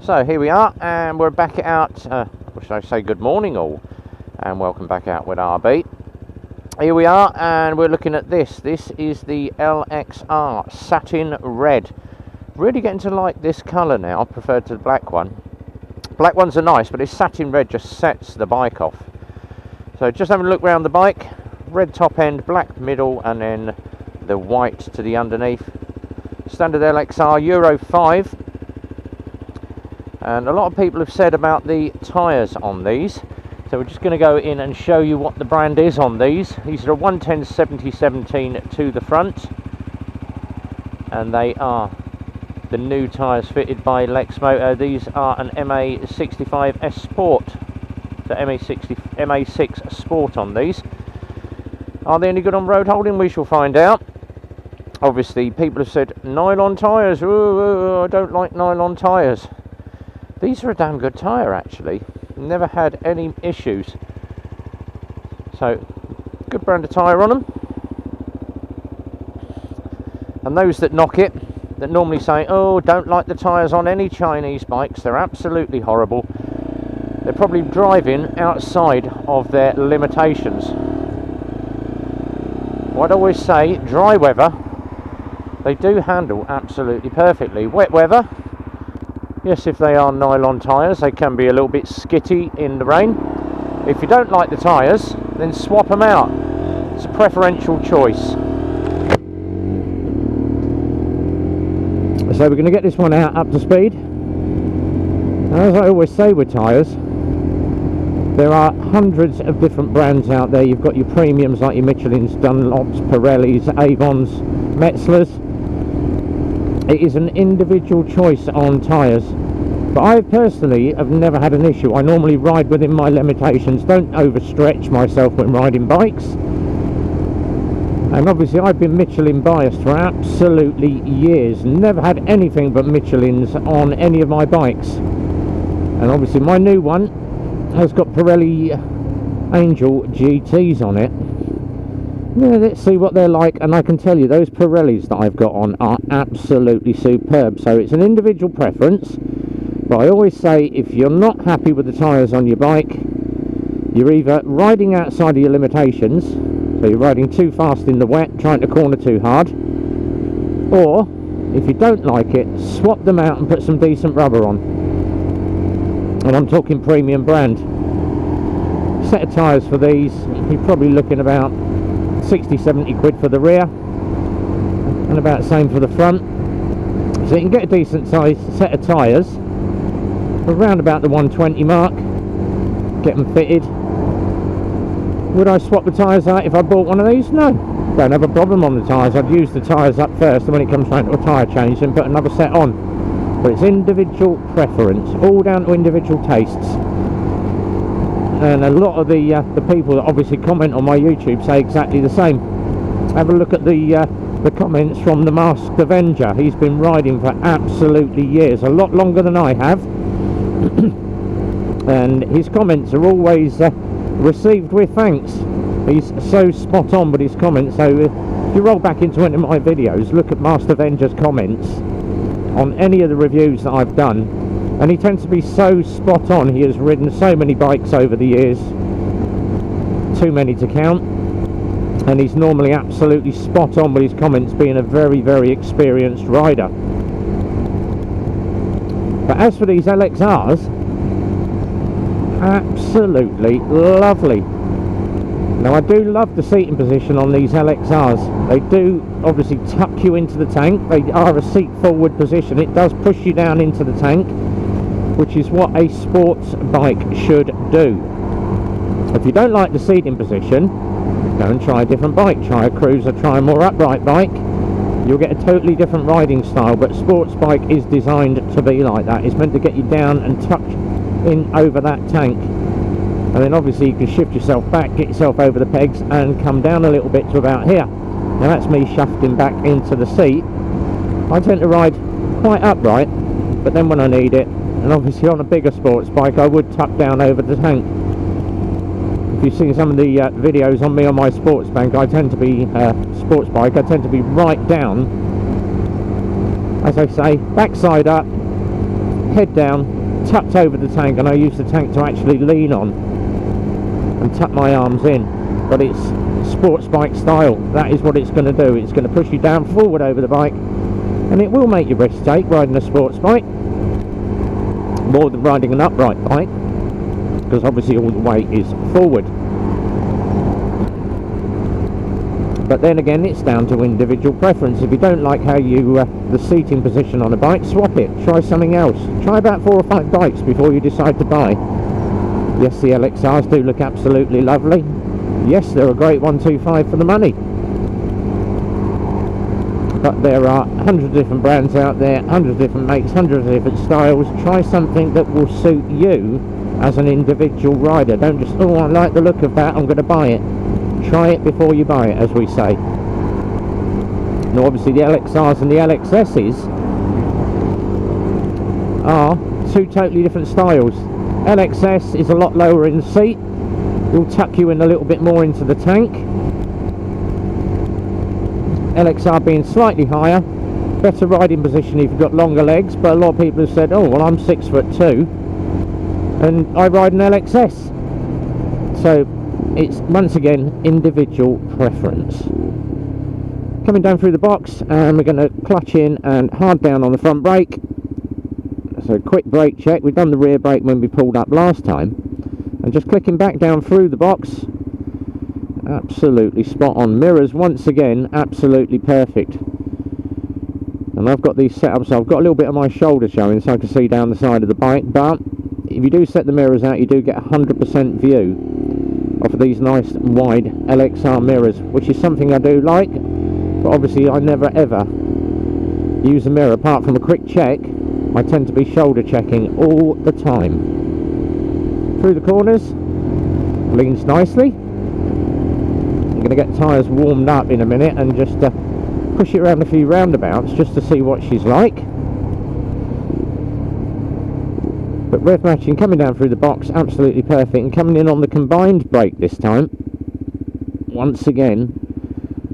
So here we are, and we're back out, or should I say good morning all, and welcome back out with RB. Here we are, and we're looking at this. This is the LXR Satin Red. Really getting to like this colour now, preferred to the black one. Black ones are nice, but this Satin Red just sets the bike off. So just having a look around the bike, red top end, black middle, and then the white to the underneath. Standard LXR Euro 5. And a lot of people have said about the tyres on these, so we're just going to go in and show you what the brand is on these. These are a 110/70/17 to the front, and they are the new tyres fitted by Lexmoto. These are an MA65S Sport, so MA6 Sport on these. Are they any good on road holding? We shall find out. Obviously people have said nylon tyres, ooh, I don't like nylon tyres. These are a damn good tyre actually, never had any issues. So, good brand of tyre on them. And those that knock it, that normally say, oh, don't like the tyres on any Chinese bikes, they're absolutely horrible. They're probably driving outside of their limitations. What I always say, dry weather, they do handle absolutely perfectly. Wet weather, yes, if they are nylon tyres, they can be a little bit skitty in the rain. If you don't like the tyres, then swap them out. It's a preferential choice. So we're going to get this one out up to speed. As I always say with tyres, there are hundreds of different brands out there. You've got your premiums like your Michelins, Dunlops, Pirellis, Avons, Metzlers. It is an individual choice on tyres, but I personally have never had an issue. I normally ride within my limitations, don't overstretch myself when riding bikes, and obviously I've been Michelin biased for absolutely years, never had anything but Michelins on any of my bikes. And obviously my new one has got Pirelli Angel GTs on it. Yeah, let's see what they're like, and I can tell you those Pirellis that I've got on are absolutely superb. So it's an individual preference, but I always say if you're not happy with the tyres on your bike, you're either riding outside of your limitations, so you're riding too fast in the wet, trying to corner too hard, or if you don't like it, swap them out and put some decent rubber on. And I'm talking premium brand. Set of tyres for these, you're probably looking about 60-70 quid for the rear, and about the same for the front. So you can get a decent sized set of tyres around about the 120 mark, get them fitted. Would I swap the tyres out if I bought one of these? No, don't have a problem on the tyres. I'd use the tyres up first, and when it comes round to a tyre change, then put another set on. But it's individual preference, all down to individual tastes. And a lot of the people that obviously comment on my YouTube say exactly the same. Have a look at the comments from the Masked Avenger. He's been riding for absolutely years, a lot longer than I have. And his comments are always received with thanks. He's so spot on with his comments. So if you roll back into one of my videos, look at Masked Avenger's comments on any of the reviews that I've done. And he tends to be so spot on. He has ridden so many bikes over the years, too many to count, and he's normally absolutely spot on with his comments, being a very, very experienced rider. But as for these LXRs, absolutely lovely. Now I do love the seating position on these LXRs. They do obviously tuck you into the tank. They are a seat forward position. It does push you down into the tank, which is what a sports bike should do. If you don't like the seating position, go and try a different bike. Try a cruiser, try a more upright bike. You'll get a totally different riding style, but sports bike is designed to be like that. It's meant to get you down and tuck in over that tank. And then obviously you can shift yourself back, get yourself over the pegs, and come down a little bit to about here. Now that's me shafting back into the seat. I tend to ride quite upright, but then when I need it, and obviously on a bigger sports bike, I would tuck down over the tank. If you've seen some of the videos on me on my sports bike, I tend to be right down, as I say, backside up, head down, tucked over the tank, and I use the tank to actually lean on and tuck my arms in. But it's sports bike style. That is what it's going to do. It's going to push you down forward over the bike, and it will make your wrist ache riding a sports bike more than riding an upright bike, because obviously all the weight is forward. But then again, it's down to individual preference. If you don't like how you the seating position on a bike, swap it. Try something else. Try about 4 or 5 bikes before you decide to buy. Yes, the LXRs do look absolutely lovely. Yes, they're a great 125 for the money. But there are hundreds of different brands out there, hundreds of different makes, hundreds of different styles. Try something that will suit you as an individual rider. Don't just, oh, I like the look of that, I'm going to buy it. Try it before you buy it, as we say. Now obviously the LXRs and the LXSs are 2 totally different styles. LXS is a lot lower in the seat. Will tuck you in a little bit more into the tank. LXR being slightly higher, better riding position if you've got longer legs, but a lot of people have said, oh well, I'm 6'2" and I ride an LXS. So it's once again individual preference. Coming down through the box, and we're going to clutch in and hard down on the front brake. So quick brake check. We've done the rear brake when we pulled up last time, and just clicking back down through the box, absolutely spot on. Mirrors once again absolutely perfect. And I've got these set up so I've got a little bit of my shoulder showing so I can see down the side of the bike, but if you do set the mirrors out, you do get 100% view of these nice wide LXR mirrors, which is something I do like. But obviously I never ever use a mirror apart from a quick check. I tend to be shoulder checking all the time. Through the corners, leans nicely. I'm going to get tyres warmed up in a minute and just push it around a few roundabouts just to see what she's like. But rev matching coming down through the box, absolutely perfect. And coming in on the combined brake this time, once again,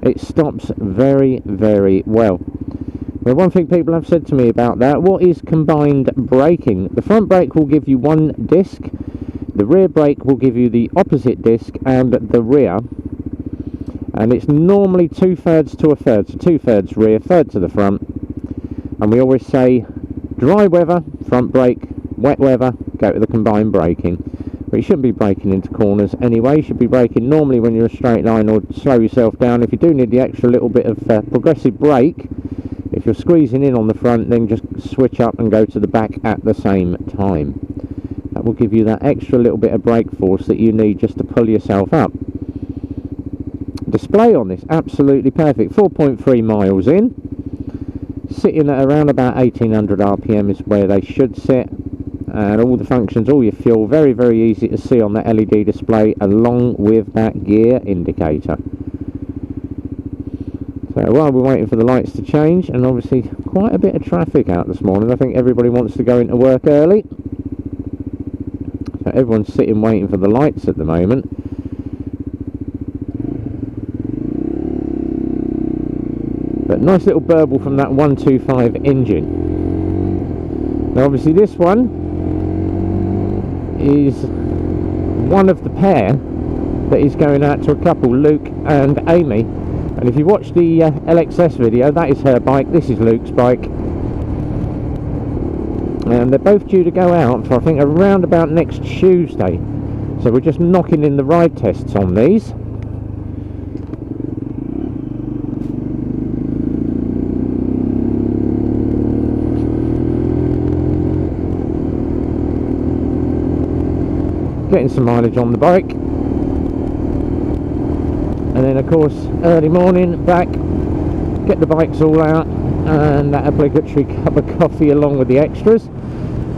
it stops very, very well. Now, one thing people have said to me about that, what is combined braking? The front brake will give you one disc, the rear brake will give you the opposite disc and the rear. And it's normally 2/3 to 1/3, so 2/3 rear, 1/3 to the front. And we always say, dry weather, front brake, wet weather, go to the combined braking. But you shouldn't be braking into corners anyway. You should be braking normally when you're a straight line, or slow yourself down. If you do need the extra little bit of progressive brake, if you're squeezing in on the front, then just switch up and go to the back at the same time. That will give you that extra little bit of brake force that you need just to pull yourself up. Display on this, absolutely perfect. 4.3 miles in, sitting at around about 1800 RPM is where they should sit, and all the functions, all your fuel, very, very easy to see on the LED display along with that gear indicator. So while we're waiting for the lights to change, and obviously quite a bit of traffic out this morning, I think everybody wants to go into work early, so everyone's sitting waiting for the lights at the moment. But nice little burble from that 125 engine. Now obviously this one is one of the pair that is going out to a couple, Luke and Amy. And if you watch the LXS video, that is her bike, this is Luke's bike. And they're both due to go out for I think around about next Tuesday. So we're just knocking in the ride tests on these. Getting some mileage on the bike, and then of course early morning back, get the bikes all out, and that obligatory cup of coffee along with the extras.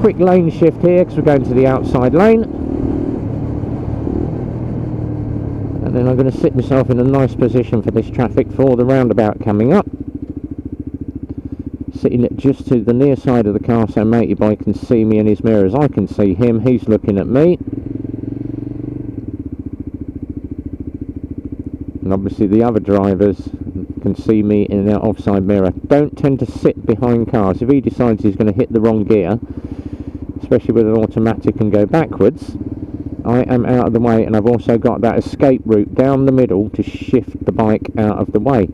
Quick lane shift here because we're going to the outside lane, and then I'm going to sit myself in a nice position for this traffic for the roundabout coming up, sitting just to the near side of the car so matey boy can see me in his mirrors. I can see him, he's looking at me. And obviously the other drivers can see me in their offside mirror. Don't tend to sit behind cars. If he decides he's going to hit the wrong gear, especially with an automatic and go backwards, I am out of the way, and I've also got that escape route down the middle to shift the bike out of the way.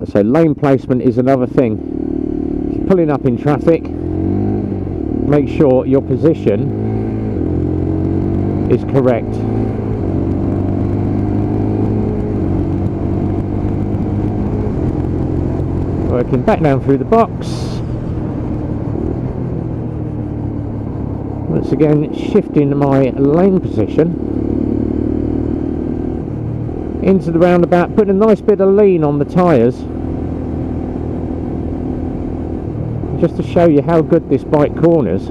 So lane placement is another thing. If you're pulling up in traffic, make sure your position is correct. Working back down through the box. Once again, shifting my lane position into the roundabout, putting a nice bit of lean on the tyres, just to show you how good this bike corners.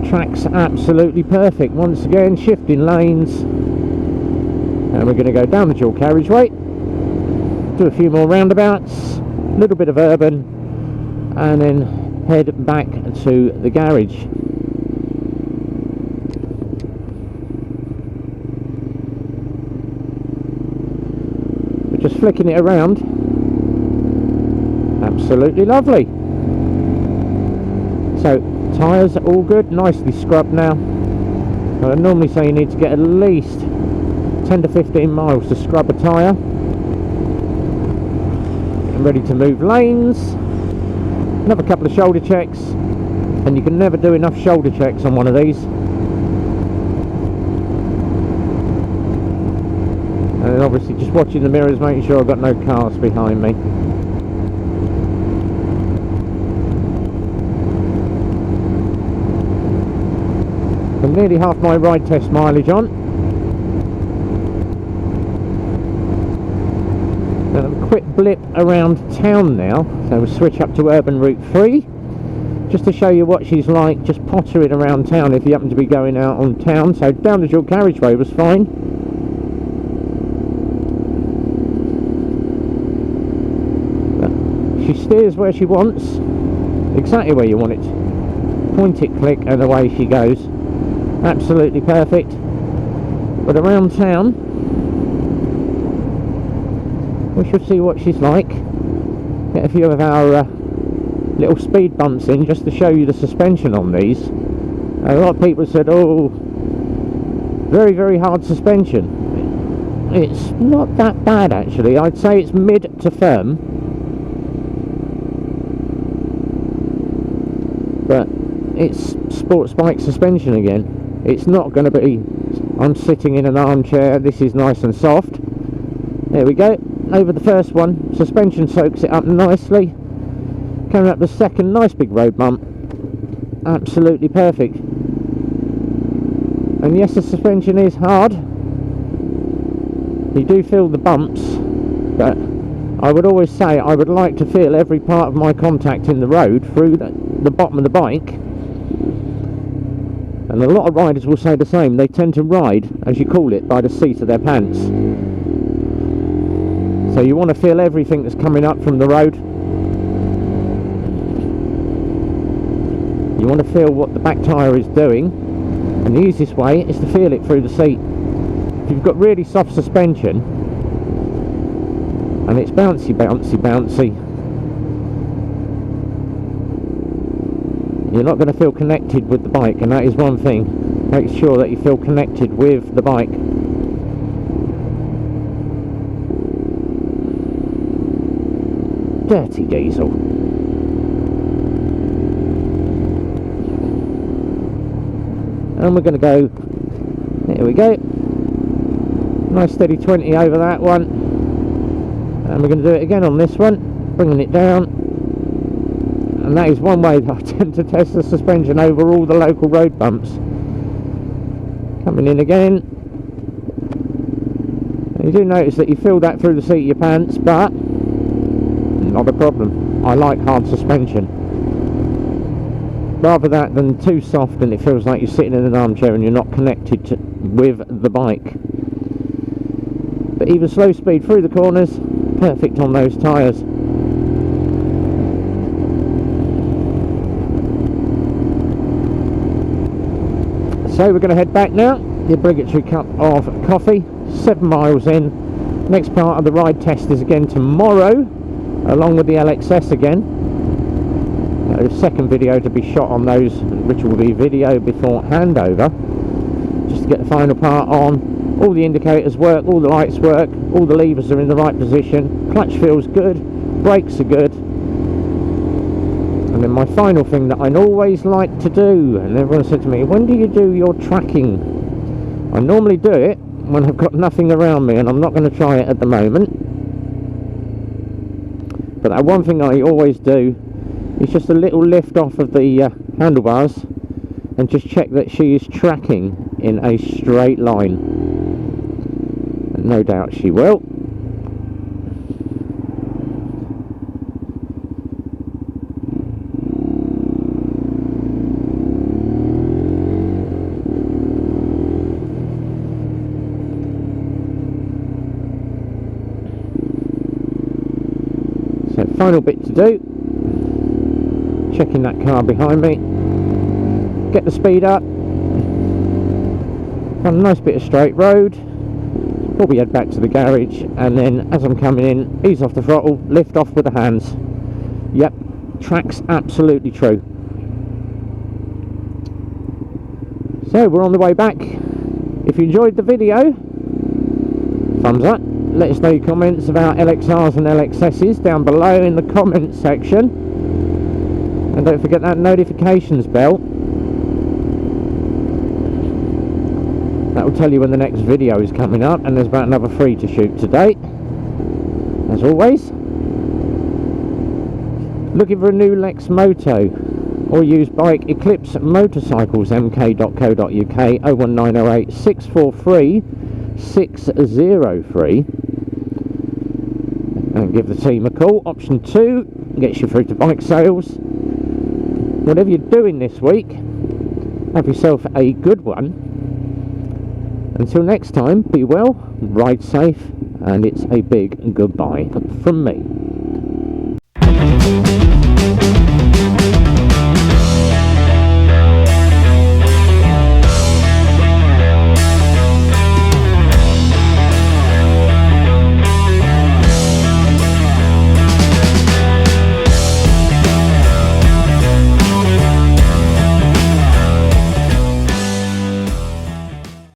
Track's absolutely perfect. Once again, shifting lanes, and we're going to go down the dual carriageway, do a few more roundabouts, a little bit of urban, and then head back to the garage. We're just flicking it around. Absolutely lovely. So tyres are all good, nicely scrubbed now. I normally say you need to get at least 10 to 15 miles to scrub a tyre. I'm ready to move lanes. Another couple of shoulder checks, and you can never do enough shoulder checks on one of these. And then obviously just watching the mirrors, making sure I've got no cars behind me. I'm nearly half my ride test mileage on. And a quick blip around town now, so we'll switch up to urban route 3 just to show you what she's like, just pottering around town if you happen to be going out on town. So down the dual carriageway was fine. But she steers where she wants, exactly where you want it. Point it, click, and away she goes. Absolutely perfect. But around town, we shall see what she's like. Get a few of our little speed bumps in just to show you the suspension on these. A lot of people said, oh, very, very hard suspension. It's not that bad actually. I'd say it's mid to firm. But it's sports bike suspension again. It's not going to be, I'm sitting in an armchair, this is nice and soft. There we go. Over the first one, suspension soaks it up nicely. Coming up the second, nice big road bump, absolutely perfect. And yes, the suspension is hard, you do feel the bumps, but I would always say I would like to feel every part of my contact in the road through the bottom of the bike. And a lot of riders will say the same, they tend to ride, as you call it, by the seat of their pants. So you want to feel everything that's coming up from the road. You want to feel what the back tyre is doing, and the easiest way is to feel it through the seat. If you've got really soft suspension and it's bouncy, bouncy, bouncy, you're not going to feel connected with the bike, and that is one thing. Make sure that you feel connected with the bike. Dirty diesel. And we're going to go, there we go, nice steady 20 over that one, and we're going to do it again on this one, bringing it down. And that is one way that I tend to test the suspension over all the local road bumps. Coming in again, and you do notice that you feel that through the seat of your pants, but not a problem. I like hard suspension. Rather that than too soft and it feels like you're sitting in an armchair and you're not connected with the bike. But even slow speed through the corners, perfect on those tyres. So we're going to head back now. The obligatory cup of coffee, 7 miles in. Next part of the ride test is again tomorrow, along with the LXS again. second video to be shot on those, which will be video before handover, just to get the final part on. All the indicators work, all the lights work, all the levers are in the right position, clutch feels good, brakes are good. And then my final thing that I always like to do, and everyone said to me, when do you do your tracking? I normally do it when I've got nothing around me, and I'm not going to try it at the moment. But that one thing I always do is just a little lift off of the handlebars and just check that she is tracking in a straight line. And no doubt she will. So final bit to do, checking that car behind me, get the speed up, on a nice bit of straight road, probably head back to the garage, and then as I'm coming in, ease off the throttle, lift off with the hands. Yep, tracks absolutely true. So we're on the way back. If you enjoyed the video, thumbs up. Let us know your comments about LXRs and LXSs down below in the comments section, and don't forget that notifications bell. That will tell you when the next video is coming up, and there's about another 3 to shoot today, as always. Looking for a new Lexmoto or used bike? Eclipse Motorcycles mk.co.uk 01908 643 603, and give the team a call. Option 2 gets you through to bike sales. Whatever you're doing this week, have yourself a good one. Until next time, be well, ride safe, and it's a big goodbye from me.